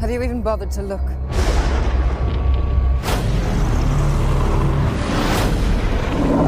Have you even bothered to look?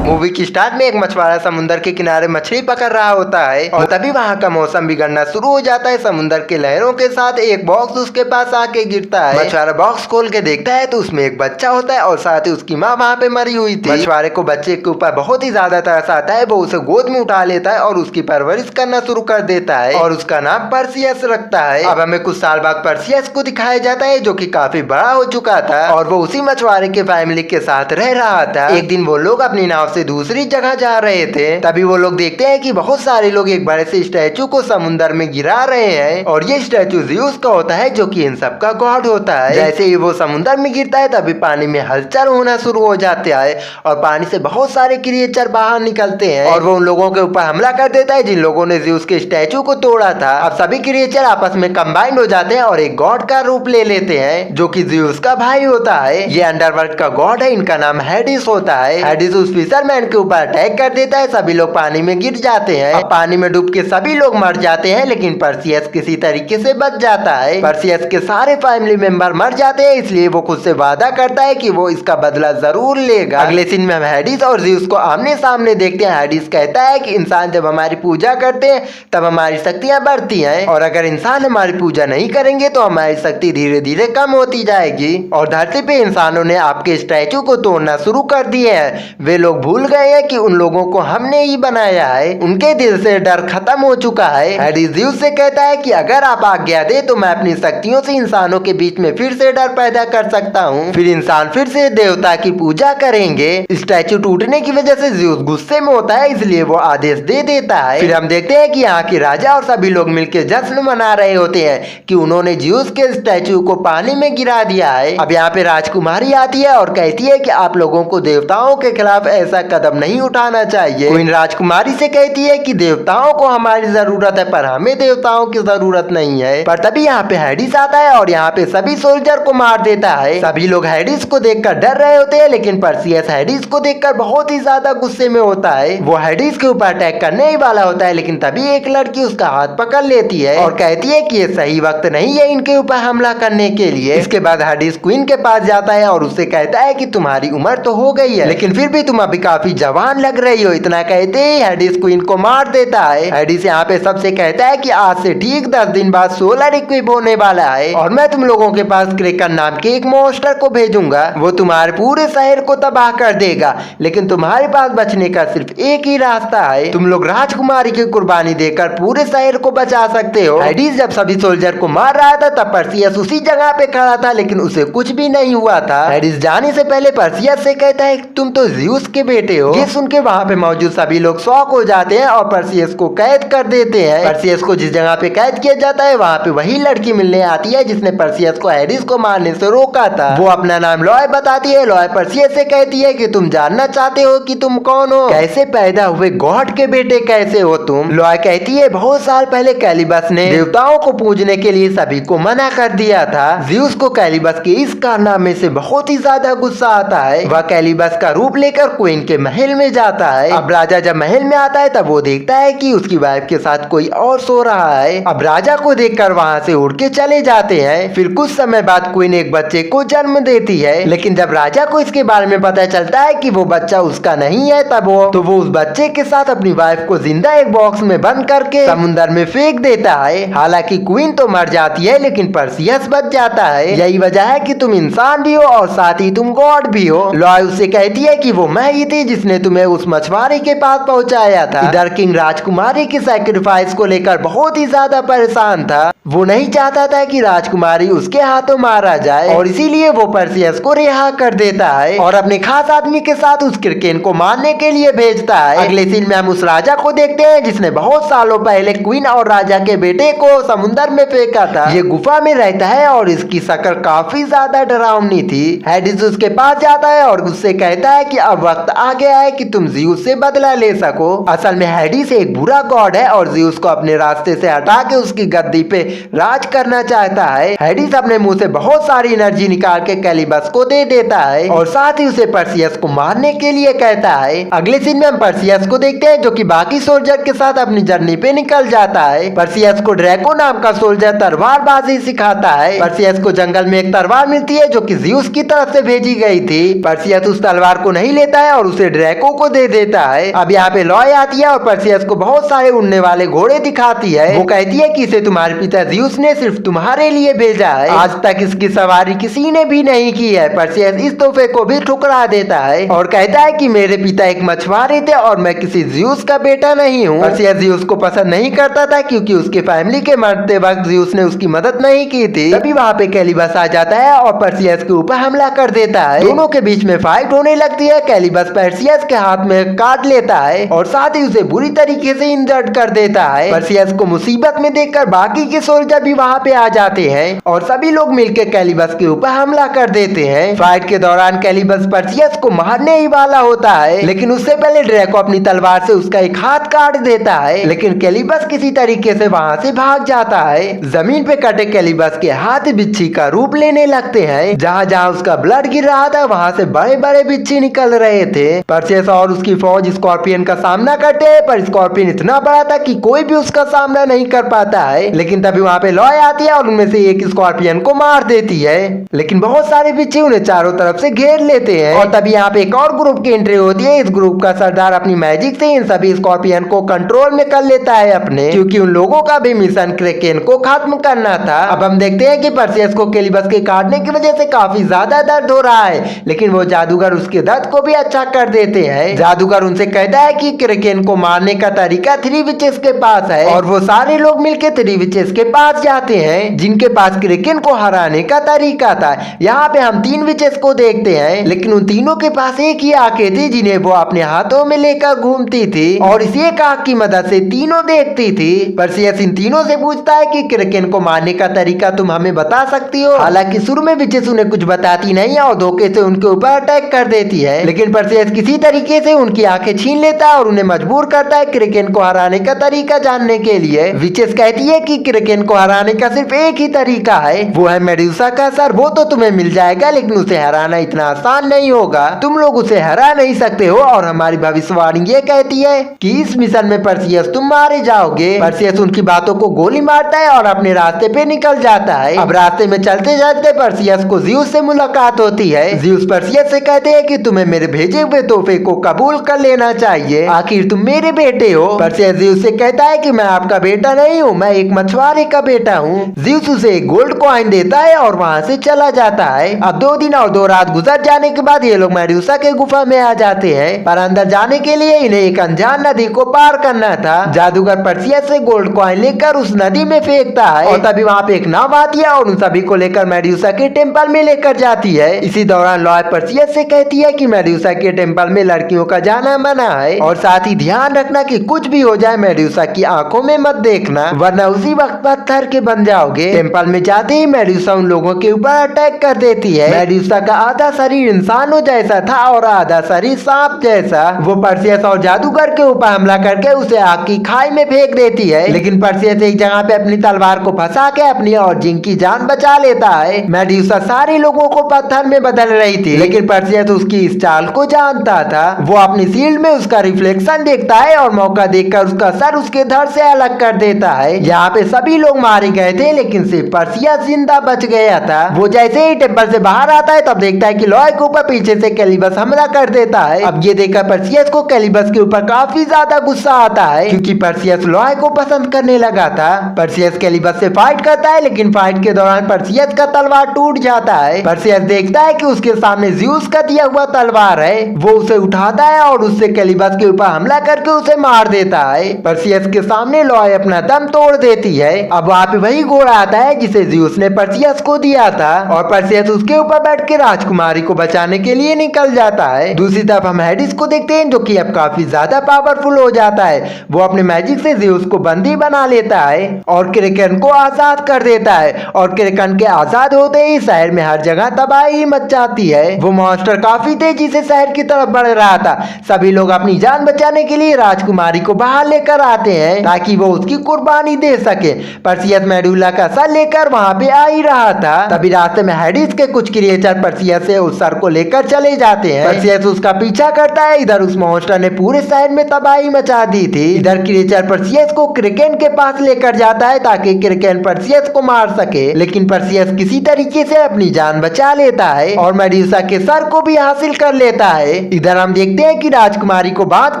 Movie की start में एक मछुआरा समुद्र के किनारे मछली पकड़ रहा होता है और तभी वहाँ का मौसम बिगड़ना शुरू हो जाता है। समुद्र के लहरों के साथ एक बॉक्स उसके पास आके गिरता है। मछुआरा बॉक्स खोल के देखता है तो उसमें एक बच्चा होता है और साथ ही उसकी माँ वहाँ पे मरी हुई थी। मछुआरे को बच्चे के ऊपर बहुत ही ज्यादा तरस आता है। वो उसे गोद में उठा लेता है और उसकी परवरिश करना शुरू कर देता है और उसका नाम पर्सियस रखता है। अब हमें कुछ साल बाद पर्सियस को दिखाया जाता है जो कि काफी बड़ा हो चुका था और वो उसी मछुआरे के फैमिली के साथ रह रहा था। एक दिन वो लोग अपनी नाव से दूसरी जगह जा रहे थे। तभी वो लोग देखते हैं कि बहुत सारे लोग एक बड़े से स्टैचू को समुद्र में गिरा रहे हैं और ये स्टैचू ज़्यूस का होता है जो कि इन सब का गॉड होता है। जैसे ही वो समुद्र में गिरता है तभी पानी में हलचल होना शुरू हो जाता है और पानी से बहुत सारे क्रिएचर बाहर निकलते हैं और वो उन लोगों के ऊपर हमला कर देता है जिन लोगों ने ज़्यूस के स्टैचू को तोड़ा था। अब सभी क्रिएचर आपस में कंबाइंड हो जाते हैं और एक गॉड का रूप ले लेते हैं जो कि ज़्यूस का भाई होता है। ये अंडरवर्ल्ड का गॉड है। इनका नाम हेडिस होता है। हेडिस उस फिशरमैन के ऊपर अटैक कर देता है। सभी लोग पानी में गिर जाते हैं। अब पानी में डूब के सभी लोग मर जाते हैं लेकिन पर्सियस किसी तरीके से बच जाता है। पर्सियस के सारे फैमिली मेंबर मर जाते हैं इसलिए वो खुद से वादा करता है कि वो इसका बदला जरूर लेगा। अगले सीन में हम हेडिस और ज़्यूस को आमने सामने देखते हैं। हेडिस कहता है कि इंसान जब हमारी पूजा करते हैं तब हमारी शक्तियां बढ़ती हैं और अगर इंसान हमारी पूजा नहीं करेंगे तो हमारी शक्ति धीरे धीरे कम होती जाएगी। और धरती पे इंसानों ने आपके स्टैचू को तोड़ना शुरू कर दिए हैं। वे लोग भूल गए हैं कि उन लोगों को हमने ही बनाया है। उनके दिल से डर खत्म हो चुका है। हेडिस ज़्यूस से कहता है कि अगर आप आज्ञा दे तो मैं अपनी शक्तियों से इंसानों के बीच में फिर से डर पैदा कर सकता हूँ। फिर इंसान फिर से देवता की पूजा करेंगे। स्टैचू टूटने की वजह से ज़्यूस गुस्से में होता है इसलिए वो आदेश दे देता है। फिर हम देखते हैं कि यहाँ के राजा और सभी लोग मिलकर जश्न मना रहे होते हैं कि उन्होंने ज़्यूस के स्टैचू को पानी में गिरा दिया है। अब यहाँ पे राजकुमारी आती है और कहती है कि आप लोगों को देवताओं के खिलाफ ऐसा कदम नहीं उठाना चाहिए। क्वीन राजकुमारी से कहती है कि देवताओं को हमारी जरूरत है पर हमें देवताओं की जरूरत नहीं है। पर तभी यहाँ पे हेडिस आता है और यहाँ पे सभी सोल्जर को मार देता है। सभी लोग हेडिस को देखकर डर रहे होते हैं लेकिन पर्सियस हेडिस को देखकर बहुत ही ज्यादा गुस्से में होता है। वो हेडिस के ऊपर अटैक करने ही वाला होता है लेकिन तभी एक लड़की उसका हाथ पकड़ लेती है और कहती है कि ये सही वक्त नहीं है इनके ऊपर हमला करने के लिए। इसके बाद हेडिस क्वीन के पास जाता है और उससे कहता है कि तुम्हारी उम्र तो हो गई है लेकिन फिर भी तुम अभी काफी जवान लग रही हो। इतना कहते ही हेडिस क्वीन को मार देता है। हेडिस यहाँ पे सबसे कहता है कि आज से ठीक 10 दिन बाद सोलर इक्विप होने वाला है और मैं तुम लोगों के पास क्रेकन नाम के एक मॉन्स्टर को भेजूंगा। वो तुम्हारे पूरे शहर को तबाह कर देगा लेकिन तुम्हारे पास बचने का सिर्फ एक ही रास्ता है। तुम लोग राजकुमारी की कुर्बानी देकर पूरे शहर को बचा सकते हो। हेडिस जब सभी सोल्जर को मार रहा था तब पर्सियस उसी जगह पे खड़ा था लेकिन उसे कुछ भी नहीं हुआ था। हेडिस जाने से पहले पर्सियस से कहता है तुम तो ज़्यूस के बेटे हो। ये सुन के वहाँ पे मौजूद सभी लोग शॉक हो जाते हैं और पर्सियस को कैद कर देते हैं। पर्सियस को जिस जगह पे कैद किया जाता है वहाँ पे वही लड़की मिलने आती है जिसने पर्सियस को हेडिस को मारने से रोका था। वो अपना नाम लॉय बताती है। लॉय पर्सियस से कहती है कि तुम जानना चाहते हो कि तुम कौन हो, कैसे पैदा हुए, गॉड के बेटे कैसे हो तुम। लॉय कहती है बहुत साल पहले कैलिबस ने देवताओं को पूजने के लिए सभी को मना कर दिया था। ज़्यूस को कैलिबस के इस कारनामे से बहुत ही ज्यादा गुस्सा आता है। वह कैलिबस का रूप लेकर क्वीन के महल में जाता है। अब राजा जब महल में आता है तब वो देखता है कि उसकी वाइफ के साथ कोई और सो रहा है। अब राजा को देखकर वहाँ से उड़ के चले जाते हैं। फिर कुछ समय बाद क्वीन एक बच्चे को जन्म देती है लेकिन जब राजा को इसके बारे में पता चलता है कि वो बच्चा उसका नहीं है तब वो उस बच्चे के साथ अपनी वाइफ को जिंदा एक बॉक्स में बंद करके समुद्र में फेंक देता है। हालांकि क्वीन तो मर जाती है लेकिन पर्सियस बच जाता है। यही वजह है कि तुम इंसान भी हो और साथ ही तुम गॉड भी हो। लॉय उससे कहती है कि वो मैं ही थी जिसने तुम्हें उस मछुआरे के पास पहुंचाया था। इधर किंग राजकुमारी की सैक्रिफाइस को लेकर बहुत ही ज्यादा परेशान था। वो नहीं चाहता था कि राजकुमारी उसके हाथों मारा जाए और इसीलिए वो पर्सियस को रिहा कर देता है और अपने खास आदमी के साथ उस क्रिकेन को मारने के लिए भेजता है। अगले सीन में हम उस राजा को देखते हैं जिसने बहुत सालों पहले क्वीन और राजा के बेटे को समुद्र में फेंका था। ये गुफा में रहता है और इसकी शक्ल काफी ज्यादा डरावनी थी। हेडिस उसके पास जाता है और उससे कहता है कि अब वक्त आ गया है कि तुम ज़्यूस से बदला ले सको। असल में हेडिस एक बुरा गॉड है और ज़्यूस को अपने रास्ते से हटा के उसकी गद्दी पे राज करना चाहता है। हेडिस अपने मुंह से बहुत सारी एनर्जी निकाल के कैलिबस को दे देता है और साथ ही उसे पर्सियस को मारने के लिए कहता है। अगले सीन में हम पर्सियस को देखते हैं जो कि बाकी सोल्जर के साथ अपनी जर्नी पे निकल जाता है। पर्सियस को ड्रैको नाम का सोल्जर तलवारबाजी सिखाता है। पर्सियस को जंगल में एक तलवार मिलती है जो कि ज़्यूस की तरफ से भेजी गई थी। पर्सियस उस तलवार को नहीं लेता है और उसे ड्रैको को दे देता है। अब यहाँ पे लॉय आती है और पर्सियस को बहुत सारे उड़ने वाले घोड़े दिखाती है। वो कहती है कि इसे तुम्हारे पिता ज़्यूस ने सिर्फ तुम्हारे लिए भेजा है, आज तक इसकी सवारी किसी ने भी नहीं की है। पर्सियस इस तोहफे को भी ठुकरा देता है और कहता है कि मेरे पिता एक मछुआरे थे और मैं किसी ज़्यूस का बेटा नहीं हूँ। पर्सियस ज़्यूस को पसंद नहीं करता था क्योंकि उसके फैमिली के मरते वक्त ज़्यूस ने उसकी मदद नहीं की थी। तभी वहाँ पे कैलिबस आ जाता है और पर्सियस के ऊपर हमला कर देता है। दोनों के बीच में फाइट होने लगती है। कैलिबस पर्सियस के हाथ में काट लेता है और साथ ही उसे बुरी तरीके से इंजर्ड कर देता है। पर्सियस को मुसीबत में देखकर बाकी के सोल्जर भी वहाँ पे आ जाते हैं और सभी लोग मिलकर कैलिबस के ऊपर हमला कर देते हैं। फाइट के दौरान कैलिबस पर्सियस को मारने ही वाला होता है, लेकिन उससे पहले ड्रैको अपनी तलवार से उसका एक हाथ काट देता है, लेकिन कैलिबस किसी तरीके से वहाँ से भाग जाता है। जमीन पे कटे कैलिबस के हाथ बिच्छी का रूप लेने लगते हैं। जहाँ जहाँ उसका ब्लड गिर रहा था वहाँ से बड़े बड़े बिच्छी निकल रहे थे। पर्सियस और उसकी फौज स्कॉर्पियन का सामना करते हैं, पर स्कॉर्पियन इतना बड़ा था कि कोई भी उसका सामना नहीं कर पाता है। लेकिन तभी वहाँ पे लॉय आती है और उनमें से एक स्कॉर्पियन को मार देती है, लेकिन बहुत सारे बिच्छी उन्हें चारों तरफ से घेर लेते हैं। और तभी यहाँ पे एक और ग्रुप की एंट्री होती है। इस ग्रुप का सरदार अपनी मैजिक से इन सभी स्कॉर्पियन को कंट्रोल में कर लेता है अपने, क्योंकि उन लोगों का भी मिशन क्रेकेन को खत्म करना था। अब हम देखते हैं कि पर्सियस को कैलिबस के काटने की वजह से काफी ज्यादा दर्द हो रहा है, लेकिन वो जादूगर उसके दर्द को भी अच्छा कर देते हैं। जादूगर उनसे कहता है कि क्रेकेन को मारने का तरीका 3 विचेस के पास है और वो सारे लोग मिलकर 3 विचेस के पास जाते हैं जिनके पास क्रेकेन को हराने का तरीका था। यहाँ पे हम 3 विचेस को देखते हैं, लेकिन उन तीनों के पास एक ही आंखें थी जिन्हें वो अपने हाथों में लेकर घूमती थी और इस एक आंख की मदद से तीनों देखती थी। पर्सियस इन तीनों से पूछता है कि क्रेकेन को मारने का तरीका तुम हमें बता सकती हो। हालांकि शुरू में विचेस उन्हें कुछ बताती नहीं है और धोखे से उनके ऊपर अटैक कर देती है, लेकिन पर्सियस किसी तरीके से उनकी आंखें छीन लेता है और उन्हें मजबूर करता है क्रेकेन को हराने का तरीका जानने के लिए। विचेस कहती है कि क्रेकेन को हराने का सिर्फ एक ही तरीका है, वो है मेडुसा का सर। वो तो तुम्हें मिल जाएगा, लेकिन उसे हराना इतना आसान नहीं होगा, तुम लोग उसे हरा नहीं सकते हो। और हमारी भविष्यवाणी ये कहती है कि इस मिशन में पर्सियस तुम मारे जाओगे। पर्सियस उनकी बातों को गोली मारता है और अपने रास्ते पे निकल जाता है। अब रास्ते में चलते जाते पर्सियस को ज़्यूस से मुलाकात होती है। ज़्यूस पर्सियस से कहते हैं कि तुम्हें मेरे भेजे हुए तोहफे को कबूल कर लेना चाहिए, आखिर तुम मेरे बेटे हो। पर्सियस ज़्यूस से कहता है कि मैं आपका बेटा नहीं हूँ, मैं एक मछुआरे का बेटा हूँ। ज़्यूस उसे एक गोल्ड कॉइन देता है और वहाँ से चला जाता है। अब 2 दिन और 2 रात गुजर जाने के बाद ये लोग मेडुसा के गुफा में आ जाते हैं, पर अंदर जाने के लिए इन्हें एक अनजान नदी को पार करना था। जादूगर पर्सियस से गोल्ड कॉइन लेकर उस नदी में फेंकता है और तभी वहाँ पे एक नाव आती है और उन सभी को लेकर मेडुसा के टेम्पल में लेकर जाती है। इसी दौरान लॉय पर्सियस से कहती है कि मेडुसा के टेम्पल में लड़कियों का जाना मना है और साथ ही ध्यान रखना कि कुछ भी हो जाए मेडुसा की आंखों में मत देखना, वरना उसी वक्त पत्थर के बन जाओगे। टेम्पल में जाते ही मेडुसा उन लोगों के ऊपर अटैक कर देती है। मेडुसा का आधा शरीर इंसानों जैसा था और आधा शरीर सांप जैसा। वो पर्सियस और जादूगर के ऊपर हमला करके उसे आग की खाई में फेंक देती है, लेकिन पर्सियस एक जगह पे अपनी तलवार को फंसा के अपनी और जिंक की जान बचा लेता है। मेडुसा सारे लोगों को पत्थर में बदल रही थी, लेकिन पर्सियस उसकी इस चाल को जानता था। वो अपनी शील्ड में उसका रिफ्लेक्शन देखता है और मौका देखकर उसका सर उसके धड़ से अलग कर देता है। यहाँ पे सभी लोग मारे गए थे, लेकिन सिर्फ पर्सियस जिंदा बच गया था। वो जैसे ही टेम्पल से बाहर आता है तब देखता है कि लॉय के ऊपर पीछे से कैलिबस हमला कर देता है। अब ये देखकर पर्सियस को कैलिबस के ऊपर काफी ज्यादा गुस्सा आता है, क्योंकि पर्सियस लॉय को पसंद करने लगा था। पर्सियस कैलिबस से फाइट करता है, लेकिन फाइट के दौरान पर्सियस का तलवार टूट जाता है। पर्सियस देखता है कि उसके सामने ज़्यूस का दिया हुआ तलवार है। वो उसे उठाता है और उससे कैलिबस के ऊपर हमला करके उसे मार देता है। पर्सियस के सामने लॉय अपना दम तोड़ देती है। अब वहाँ पे वही घोड़ा आता है जिसे ज़्यूस ने पर्सियस को दिया था और पर्सियस उसके ऊपर बैठ के राजकुमारी को बचाने के लिए निकल जाता है। दूसरी तरफ हम हेडिस को देखते हैं जो कि अब काफी ज्यादा पावरफुल हो जाता है। वो अपने मैजिक से ज़्यूस को बंदी बना लेता है और क्रेकन को आजाद कर देता है और क्रेकन के आजाद होते ही शहर में हर जगह तबाही मच जाती है। वो मॉन्स्टर काफी तेजी से शहर की तरफ तरफ बढ़ रहा था। सभी लोग अपनी जान बचाने के लिए राजकुमारी को बाहर लेकर आते हैं ताकि वो उसकी कुर्बानी दे सके। पर्सियस मेडुला का सर लेकर वहाँ पे आ ही रहा था, तभी रास्ते में हेडिस के कुछ क्रिएचर पर्सियस से उस सर को लेकर चले जाते हैं। पर्सियस उसका पीछा करता है। इधर उस मॉन्स्टर ने पूरे शहर में तबाही मचा दी थी। इधर क्रिएचर पर्सियस को क्रिकेन के पास लेकर जाता है ताकि क्रिकेन पर्सियस को मार सके, लेकिन पर्सियस किसी तरीके से अपनी जान बचा लेता है और मेडुसा के सर को भी हासिल कर लेता है। इधर हम देखते हैं कि राजकुमारी को बांध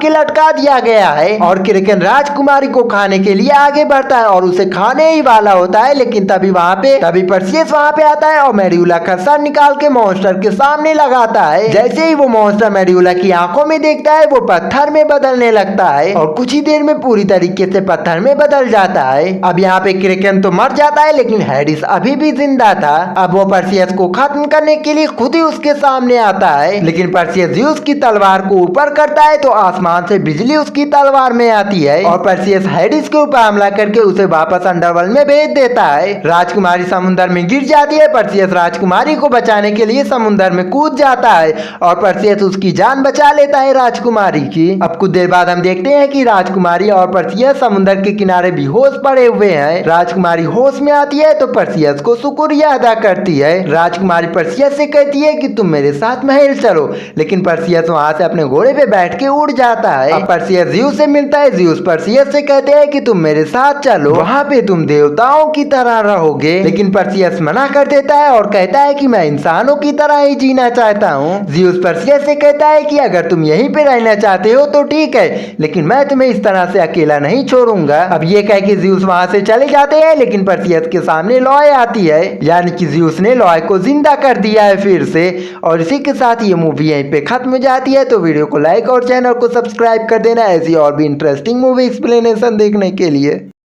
के लटका दिया गया है और क्रिकेन राजकुमारी को खाने के लिए आगे बढ़ता है और उसे खाने ही वाला होता है, लेकिन तभी पर्सियस वहाँ पे आता है और मेडुला का सर निकाल के मॉन्स्टर के सामने लगाता है। जैसे ही वो मॉन्स्टर मेडुला की आंखों में देखता है वो पत्थर में बदलने लगता है और कुछ ही देर में पूरी तरीके से पत्थर में बदल जाता है। अब यहाँ पे क्रिकेन तो मर जाता है, लेकिन हेडिस अभी भी जिंदा था। अब वो पर्सियस को खत्म करने के लिए खुद ही उसके सामने आता है, लेकिन पर्सियस ज़्यूस की तलवार को ऊपर करता है तो आसमान से बिजली उसकी तलवार में आती है और पर्सियस हेडिस के ऊपर हमला करके उसे वापस अंडरवर्ल्ड में भेज देता है। राजकुमारी समुद्र में गिर जाती है। पर्सियस राजकुमारी को बचाने के लिए समुद्र में कूद जाता है और पर्सियस उसकी जान बचा लेता है राजकुमारी की। अब कुछ देर बाद हम देखते हैं कि राजकुमारी और पर्सियस समुद्र के किनारे बेहोश पड़े हुए हैं। राजकुमारी होश में आती है तो पर्सियस को शुक्रिया अदा करती है। राजकुमारी पर्सियस से कहती है कि तुम मेरे साथ महल चलो, लेकिन पर्सियस वहाँ से अपने घोड़े पे बैठ के उड़ जाता है। अब पर्सियस ज़्यूस से मिलता है। ज़्यूस पर्सियस से कहते हैं कि तुम मेरे साथ चलो, वहाँ पे तुम देवताओं की तरह रहोगे, लेकिन पर्सियस मना कर देता है और कहता है कि मैं इंसानों की तरह ही जीना चाहता हूँ। ज़्यूस पर्सियस से कहता है कि अगर तुम यहीं पे रहना चाहते हो तो ठीक है, लेकिन मैं तुम्हें इस तरह से अकेला नहीं छोड़ूंगा। अब ये कह के ज़्यूस वहाँ से चले जाते हैं, लेकिन पर्सियस के सामने लॉय आती है, यानी कि ज़्यूस ने लॉय को जिंदा कर दिया है फिर से। और इसी के साथ ये मूवी यहीं पे खत्म हो जाती है। तो वीडियो को लाइक और चैनल को सब्सक्राइब कर देना ऐसी और भी इंटरेस्टिंग मूवी एक्सप्लेनेशन देखने के लिए।